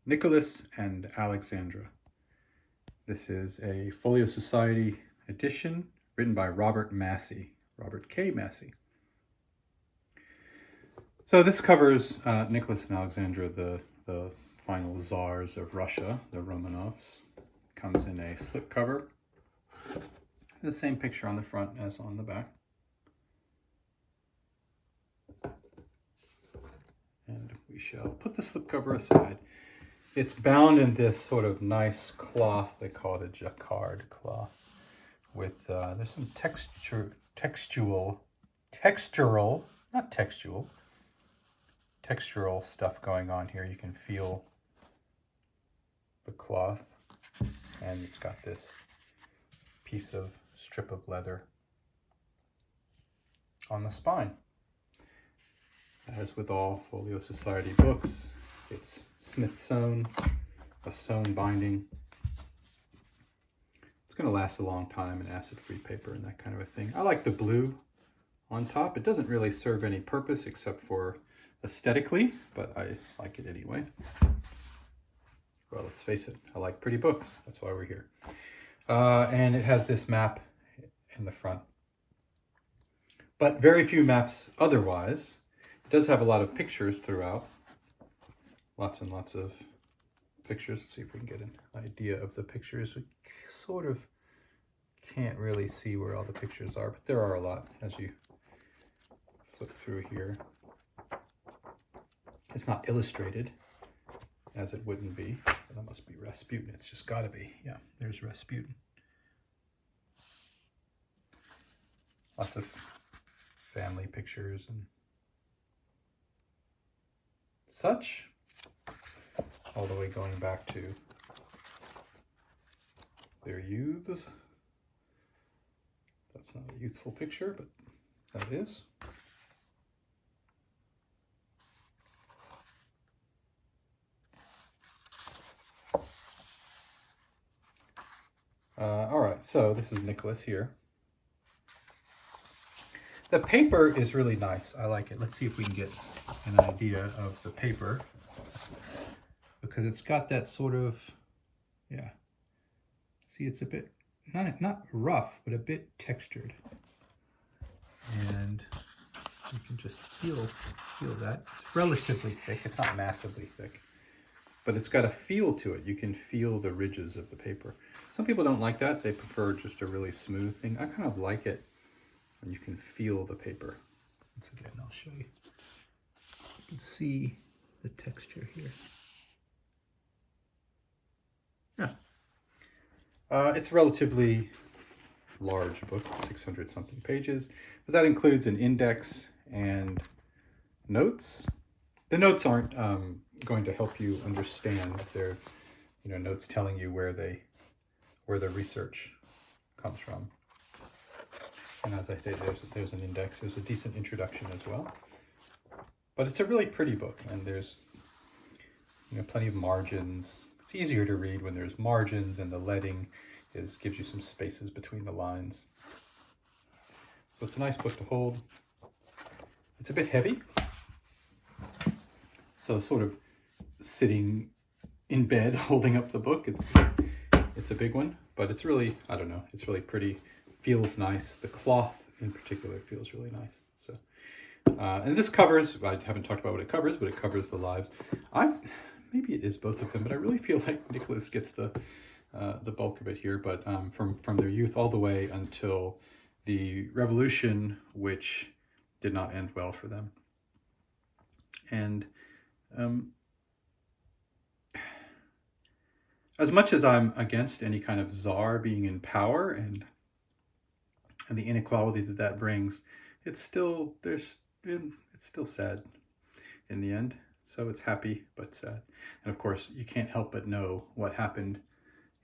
Nicholas and Alexandra. This is a Folio Society edition written by Robert Massie, Robert K. Massie. So this covers Nicholas and Alexandra, the final czars of Russia, the Romanovs. Comes in a slipcover. The same picture on the front as on the back. And we shall put the slipcover aside. It's bound in this sort of nice cloth. They call it a jacquard cloth. With there's some textural stuff going on here. You can feel the cloth, and it's got this piece of strip of leather on the spine. As with all Folio Society books, it's Smith sewn, a sewn binding. It's going to last a long time in acid-free paper and that kind of a thing. I like the blue on top. It doesn't really serve any purpose except for aesthetically, but I like it anyway. Well, let's face it, I like pretty books. That's why we're here. And it has this map in the front. But very few maps otherwise. It does have a lot of pictures throughout. Lots and lots of pictures. Let's see if we can get an idea of the pictures. We sort of can't really see where all the pictures are, but there are a lot as you flip through here. It's not illustrated, as it wouldn't be. That must be Rasputin. It's just got to be. Yeah, there's Rasputin. Lots of family pictures and such, all the way going back to their youths. That's not a youthful picture, but that is. All right, so this is Nicholas here. The paper is really nice. I like it. Let's see if we can get an idea of the paper, because it's got that sort of, yeah. See, it's a bit, not rough, but a bit textured. And you can just feel that. It's relatively thick. It's not massively thick, but it's got a feel to it. You can feel the ridges of the paper. Some people don't like that. They prefer just a really smooth thing. I kind of like it when you can feel the paper. Once again, I'll show you. You can see the texture here. Yeah. It's a relatively large book, 600 something pages, but that includes an index and notes. The notes aren't going to help you understand. They're, notes telling you where the research comes from. And as I say, there's an index. There's a decent introduction as well. But it's a really pretty book, and there's plenty of margins. It's easier to read when there's margins, and the leading gives you some spaces between the lines. So it's a nice book to hold. It's a bit heavy. So sort of sitting in bed holding up the book, it's a big one, but it's really, I don't know, it's really pretty. Feels nice. The cloth in particular feels really nice. So, and this covers, I haven't talked about what it covers, but it covers the lives. Maybe it is both of them, but I really feel like Nicholas gets the bulk of it here, but from their youth all the way until the revolution, which did not end well for them. And as much as I'm against any kind of czar being in power and the inequality that brings, it's still sad in the end. So it's happy but sad. And of course, you can't help but know what happened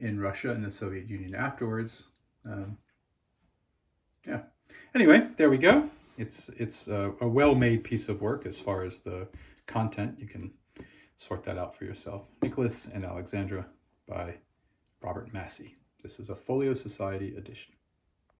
in Russia and the Soviet Union afterwards. Yeah. Anyway, there we go. It's a well-made piece of work as far as the content. You can sort that out for yourself. Nicholas and Alexandra by Robert Massie. This is a Folio Society edition.